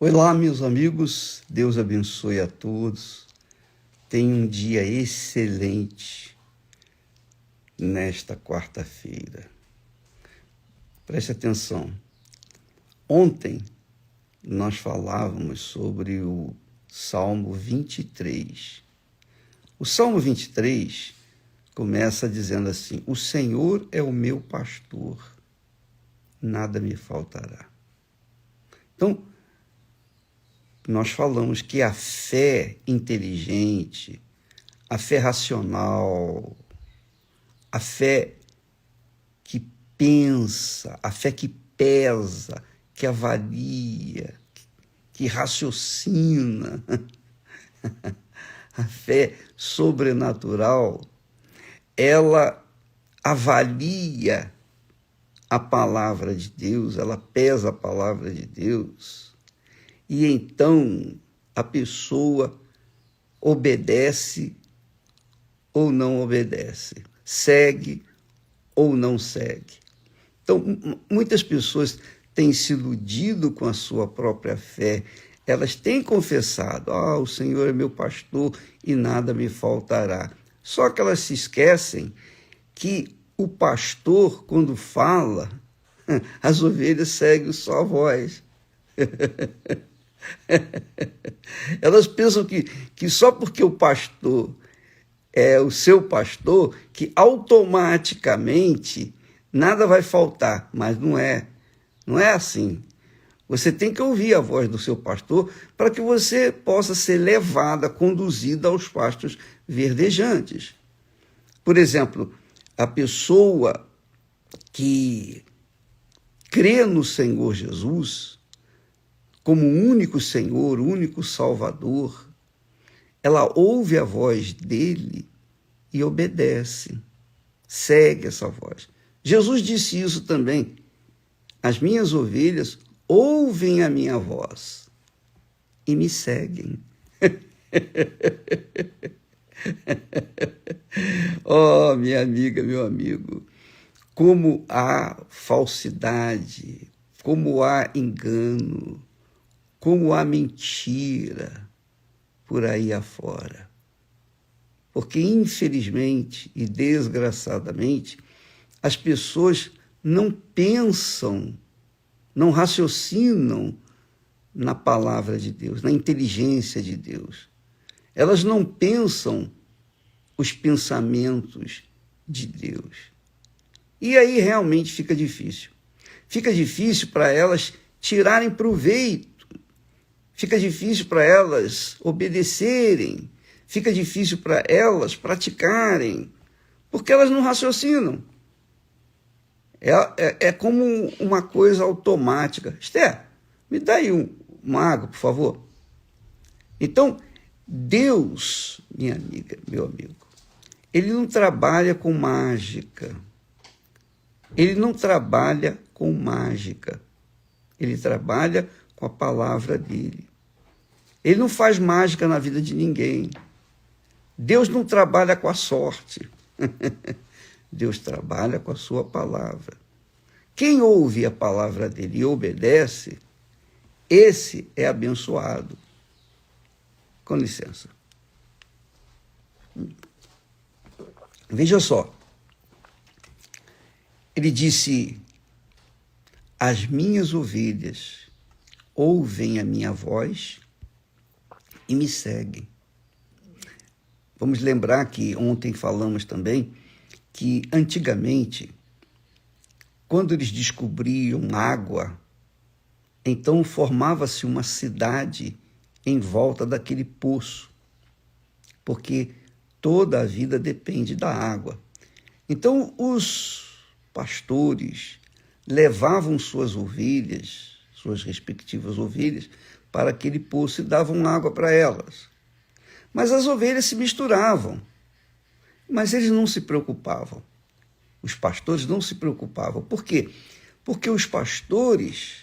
Olá, meus amigos, Deus abençoe a todos. Tenha um dia excelente nesta quarta-feira. Preste atenção. Ontem nós falávamos sobre o Salmo 23. O Salmo 23 começa dizendo assim: o Senhor é o meu pastor, nada me faltará. Então, nós falamos que a fé inteligente, a fé racional, a fé que pensa, a fé que pesa, que avalia, que raciocina, a fé sobrenatural, ela avalia a palavra de Deus, ela pesa a palavra de Deus. E então a pessoa obedece ou não obedece, segue ou não segue. Então, muitas pessoas têm se iludido com a sua própria fé. Elas têm confessado: o Senhor é meu pastor e nada me faltará. Só que elas se esquecem que o pastor, quando fala, as ovelhas seguem só a voz. Elas pensam que só porque o pastor é o seu pastor, que automaticamente nada vai faltar, mas não é assim. Você tem que ouvir a voz do seu pastor para que você possa ser levada, conduzida aos pastos verdejantes. Por exemplo, a pessoa que crê no Senhor Jesus como o único Senhor, o único Salvador, ela ouve a voz dele e obedece, segue essa voz. Jesus disse isso também: as minhas ovelhas ouvem a minha voz e me seguem. Oh, minha amiga, meu amigo, como há falsidade, como há engano, como há mentira por aí afora. Porque, infelizmente e desgraçadamente, as pessoas não pensam, não raciocinam na palavra de Deus, na inteligência de Deus. Elas não pensam os pensamentos de Deus. E aí realmente fica difícil. Fica difícil para elas tirarem proveito. Fica difícil para elas obedecerem, fica difícil para elas praticarem, porque elas não raciocinam. É como uma coisa automática. Esther, me dá aí uma água, por favor. Então, Deus, minha amiga, meu amigo, ele não trabalha com mágica. Ele não trabalha com mágica. Ele trabalha com a palavra dele. Ele não faz mágica na vida de ninguém. Deus não trabalha com a sorte. Deus trabalha com a sua palavra. Quem ouve a palavra dele e obedece, esse é abençoado. Com licença. Veja só. Ele disse: as minhas ovelhas ouvem a minha voz e me seguem. Vamos lembrar que ontem falamos também que antigamente, quando eles descobriam água, então formava-se uma cidade em volta daquele poço, porque toda a vida depende da água. Então os pastores levavam suas ovelhas, suas respectivas ovelhas, para aquele poço e davam água para elas. Mas as ovelhas se misturavam. Mas eles não se preocupavam. Os pastores não se preocupavam. Por quê? Porque os pastores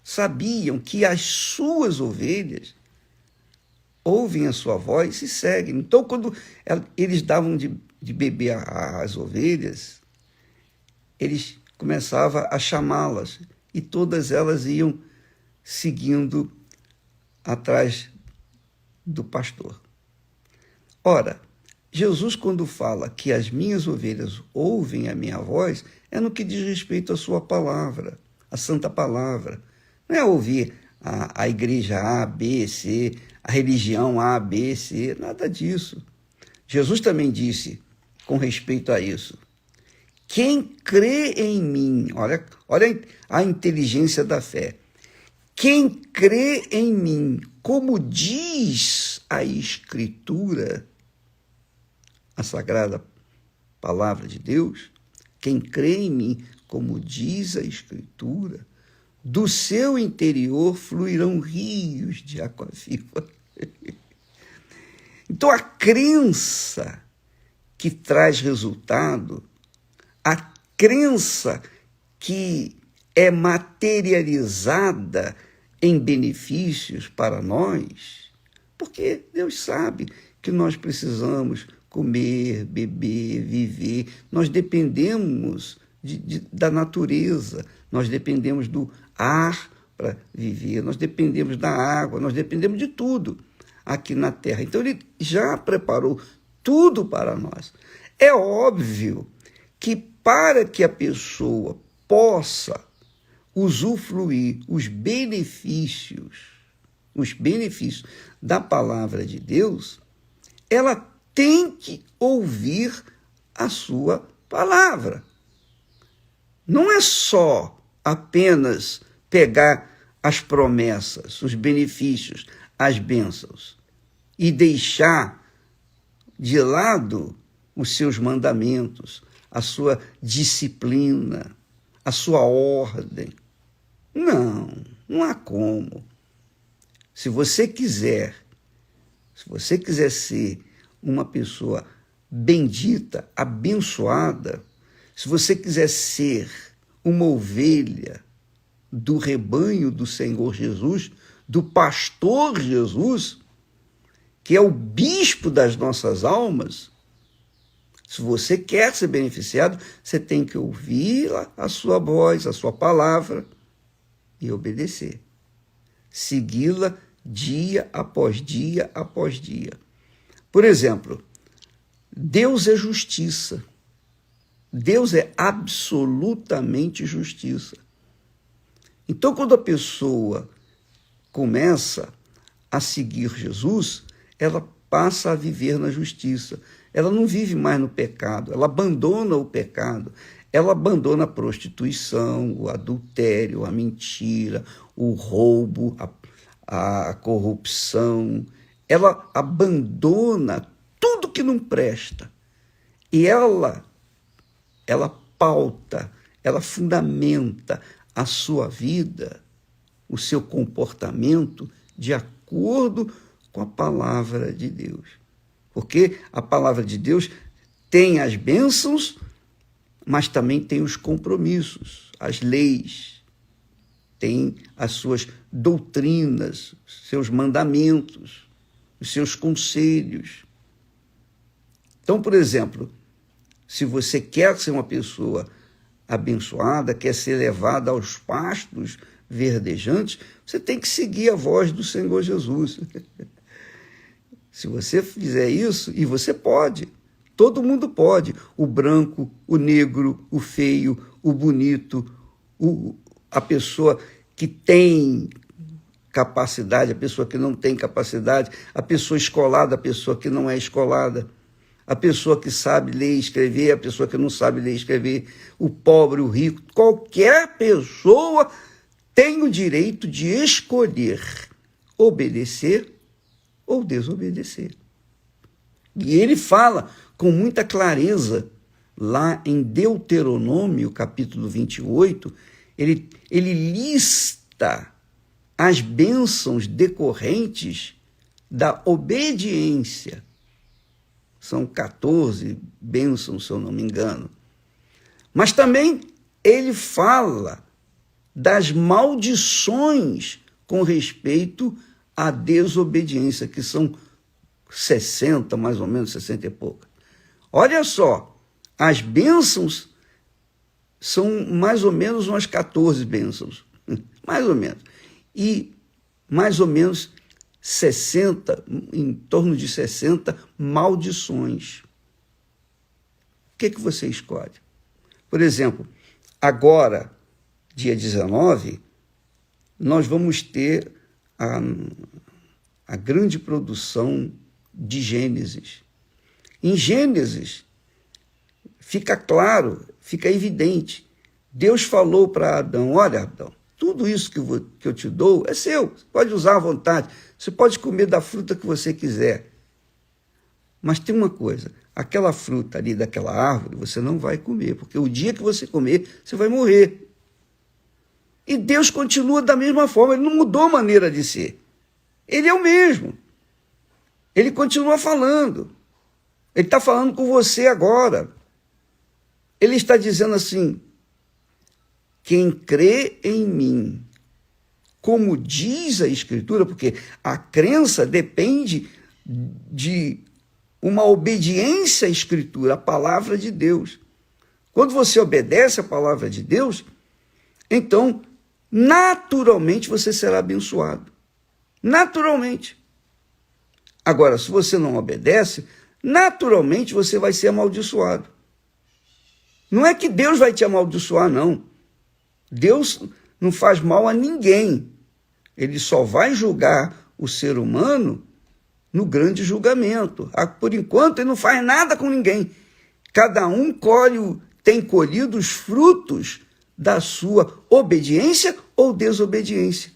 sabiam que as suas ovelhas ouvem a sua voz e seguem. Então, quando eles davam de beber às ovelhas, eles começavam a chamá-las e todas elas iam seguindo atrás do pastor. Ora, Jesus, quando fala que as minhas ovelhas ouvem a minha voz, é no que diz respeito à sua palavra, a santa palavra. Não é ouvir a igreja A, B, C, a religião A, B, C, nada disso. Jesus também disse com respeito a isso: quem crê em mim, olha a inteligência da fé, quem crê em mim, como diz a Escritura, a sagrada palavra de Deus, quem crê em mim, como diz a Escritura, do seu interior fluirão rios de água viva. Então, a crença que traz resultado, a crença que é materializada em benefícios para nós, porque Deus sabe que nós precisamos comer, beber, viver, nós dependemos da natureza, nós dependemos do ar para viver, nós dependemos da água, nós dependemos de tudo aqui na Terra. Então, ele já preparou tudo para nós. É óbvio que para que a pessoa possa usufruir os benefícios da palavra de Deus, ela tem que ouvir a sua palavra. Não é só apenas pegar as promessas, os benefícios, as bênçãos e deixar de lado os seus mandamentos, a sua disciplina, a sua ordem. Não há como. Se você quiser ser uma pessoa bendita, abençoada, se você quiser ser uma ovelha do rebanho do Senhor Jesus, do pastor Jesus, que é o bispo das nossas almas, se você quer ser beneficiado, você tem que ouvir a sua voz, a sua palavra e obedecer. Segui-la dia após dia após dia. Por exemplo, Deus é justiça. Deus é absolutamente justiça. Então, quando a pessoa começa a seguir Jesus, ela passa a viver na justiça. Ela não vive mais no pecado, ela abandona o pecado, ela abandona a prostituição, o adultério, a mentira, o roubo, a corrupção. Ela abandona tudo que não presta. E ela pauta, ela fundamenta a sua vida, o seu comportamento de acordo com a palavra de Deus. Porque a palavra de Deus tem as bênçãos, mas também tem os compromissos, as leis, tem as suas doutrinas, seus mandamentos, os seus conselhos. Então, por exemplo, se você quer ser uma pessoa abençoada, quer ser levada aos pastos verdejantes, você tem que seguir a voz do Senhor Jesus. Se você fizer isso, e você pode, todo mundo pode, o branco, o negro, o feio, o bonito, a pessoa que tem capacidade, a pessoa que não tem capacidade, a pessoa escolada, a pessoa que não é escolada, a pessoa que sabe ler e escrever, a pessoa que não sabe ler e escrever, o pobre, o rico, qualquer pessoa tem o direito de escolher obedecer ou desobedecer. E ele fala com muita clareza, lá em Deuteronômio, capítulo 28, ele lista as bênçãos decorrentes da obediência. São 14 bênçãos, se eu não me engano. Mas também ele fala das maldições com respeito à desobediência, que são 60, mais ou menos, 60 e pouco. Olha só, as bênçãos são mais ou menos umas 14 bênçãos, mais ou menos. E mais ou menos em torno de 60 maldições. O que você escolhe? Por exemplo, agora, dia 19, nós vamos ter a grande produção de Gênesis. Em Gênesis, fica claro, fica evidente. Deus falou para Adão, olha, Adão, tudo isso que eu te dou é seu, você pode usar à vontade, você pode comer da fruta que você quiser. Mas tem uma coisa, aquela fruta ali daquela árvore você não vai comer, porque o dia que você comer, você vai morrer. E Deus continua da mesma forma, ele não mudou a maneira de ser. Ele é o mesmo. Ele continua falando. Ele está falando com você agora. Ele está dizendo assim, quem crê em mim, como diz a Escritura, porque a crença depende de uma obediência à Escritura, à palavra de Deus. Quando você obedece à palavra de Deus, então, naturalmente você será abençoado. Naturalmente. Agora, se você não obedece, naturalmente você vai ser amaldiçoado. Não é que Deus vai te amaldiçoar, não. Deus não faz mal a ninguém. Ele só vai julgar o ser humano no grande julgamento. Por enquanto, ele não faz nada com ninguém. Cada um tem colhido os frutos da sua obediência ou desobediência.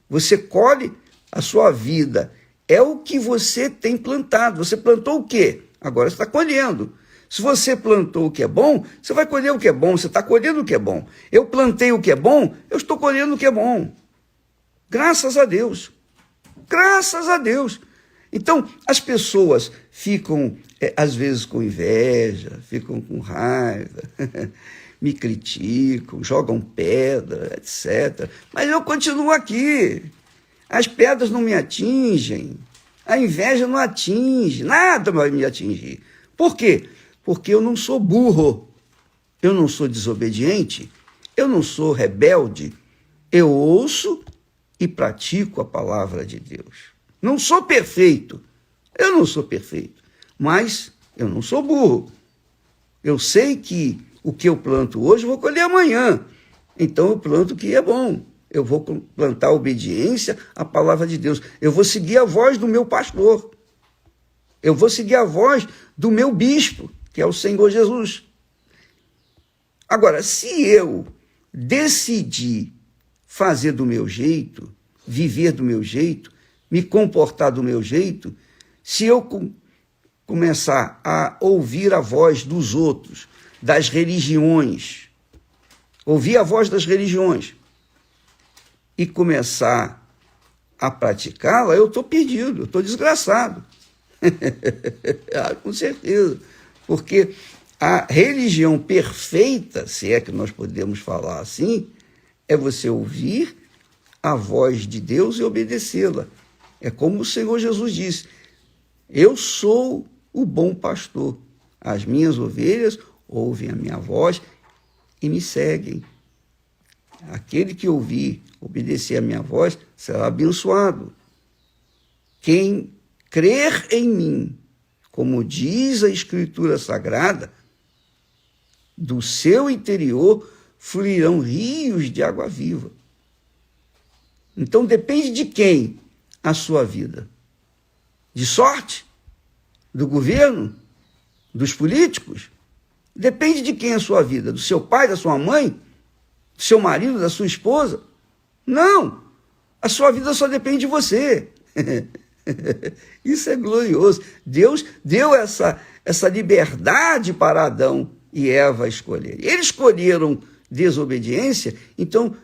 Você colhe a sua vida. É o que você tem plantado. Você plantou o quê? Agora você está colhendo. Se você plantou o que é bom, você vai colher o que é bom. Você está colhendo o que é bom. Eu plantei o que é bom, eu estou colhendo o que é bom. Graças a Deus. Graças a Deus. Então, as pessoas ficam, às vezes, com inveja, ficam com raiva, me criticam, jogam pedra, etc. Mas eu continuo aqui. As pedras não me atingem, a inveja não atinge, nada vai me atingir. Por quê? Porque eu não sou burro, eu não sou desobediente, eu não sou rebelde, eu ouço e pratico a palavra de Deus. Não sou perfeito, eu não sou perfeito, mas eu não sou burro. Eu sei que o que eu planto hoje eu vou colher amanhã, então eu planto o que é bom. Eu vou plantar obediência à palavra de Deus. Eu vou seguir a voz do meu pastor. Eu vou seguir a voz do meu bispo, que é o Senhor Jesus. Agora, se eu decidir fazer do meu jeito, viver do meu jeito, me comportar do meu jeito, se eu começar a ouvir a voz dos outros, das religiões, ouvir a voz das religiões, e começar a praticá-la, eu estou perdido, eu estou desgraçado. Com certeza. Porque a religião perfeita, se é que nós podemos falar assim, é você ouvir a voz de Deus e obedecê-la. É como o Senhor Jesus disse, eu sou o bom pastor. As minhas ovelhas ouvem a minha voz e me seguem. Aquele que ouvir, obedecer a minha voz, será abençoado. Quem crer em mim, como diz a Escritura Sagrada, do seu interior fluirão rios de água viva. Então depende de quem a sua vida? De sorte? Do governo? Dos políticos? Depende de quem a sua vida? Do seu pai, da sua mãe? Do seu marido, da sua esposa? Não! A sua vida só depende de você. Isso é glorioso. Deus deu essa liberdade para Adão e Eva escolherem. Eles escolheram desobediência, então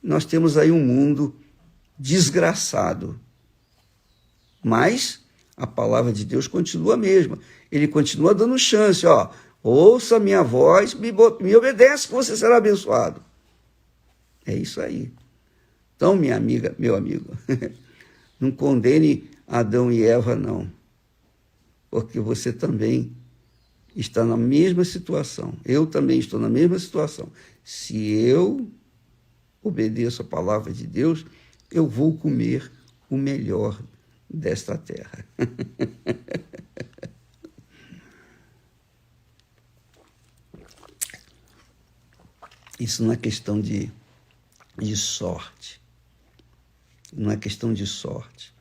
nós temos aí um mundo desgraçado. Mas a palavra de Deus continua a mesma. Ele continua dando chance, ó. Ouça a minha voz, me obedece que você será abençoado. É isso aí. Então, minha amiga, meu amigo, não condene Adão e Eva, não. Porque você também está na mesma situação. Eu também estou na mesma situação. Se eu obedeço a palavra de Deus, eu vou comer o melhor desta terra. Isso não é questão de sorte. Não é questão de sorte.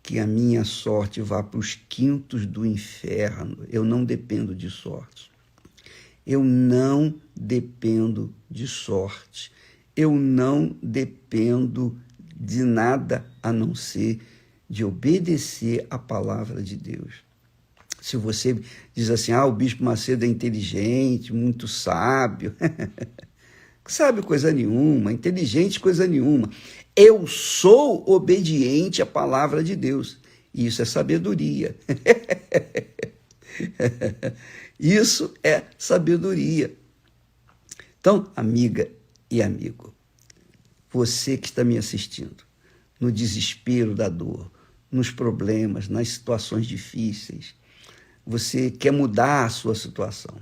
Que a minha sorte vá para os quintos do inferno. Eu não dependo de sorte. Eu não dependo de sorte. Eu não dependo de nada a não ser de obedecer a palavra de Deus. Se você diz assim, o Bispo Macedo é inteligente, muito sábio, sabe coisa nenhuma, inteligente coisa nenhuma. Eu sou obediente à palavra de Deus. Isso é sabedoria. Isso é sabedoria. Então, amiga e amigo, você que está me assistindo, no desespero da dor, nos problemas, nas situações difíceis, você quer mudar a sua situação.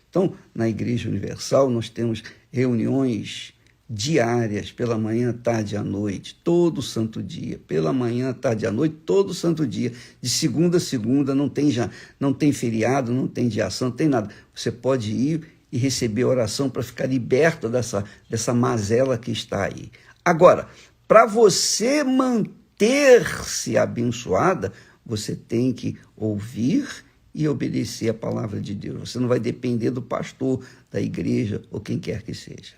Então, na Igreja Universal, nós temos reuniões diárias, pela manhã, tarde e à noite, todo santo dia, pela manhã, tarde e à noite, todo santo dia, de segunda a segunda, não tem feriado, não tem dia ação, não tem nada. Você pode ir e receber oração para ficar liberto dessa mazela que está aí. Agora, para você manter-se abençoada, você tem que ouvir e obedecer a palavra de Deus. Você não vai depender do pastor, da igreja ou quem quer que seja.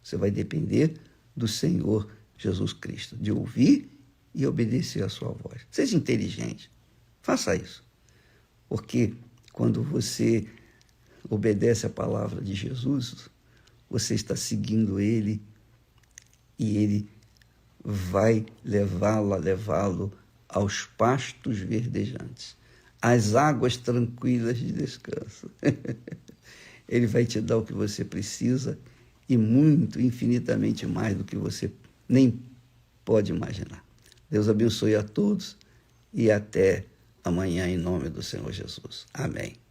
Você vai depender do Senhor Jesus Cristo, de ouvir e obedecer a sua voz. Seja inteligente, faça isso. Porque quando você obedece a palavra de Jesus, você está seguindo e ele vai levá-lo aos pastos verdejantes, às águas tranquilas de descanso. Ele vai te dar o que você precisa e muito, infinitamente mais do que você nem pode imaginar. Deus abençoe a todos e até amanhã, em nome do Senhor Jesus. Amém.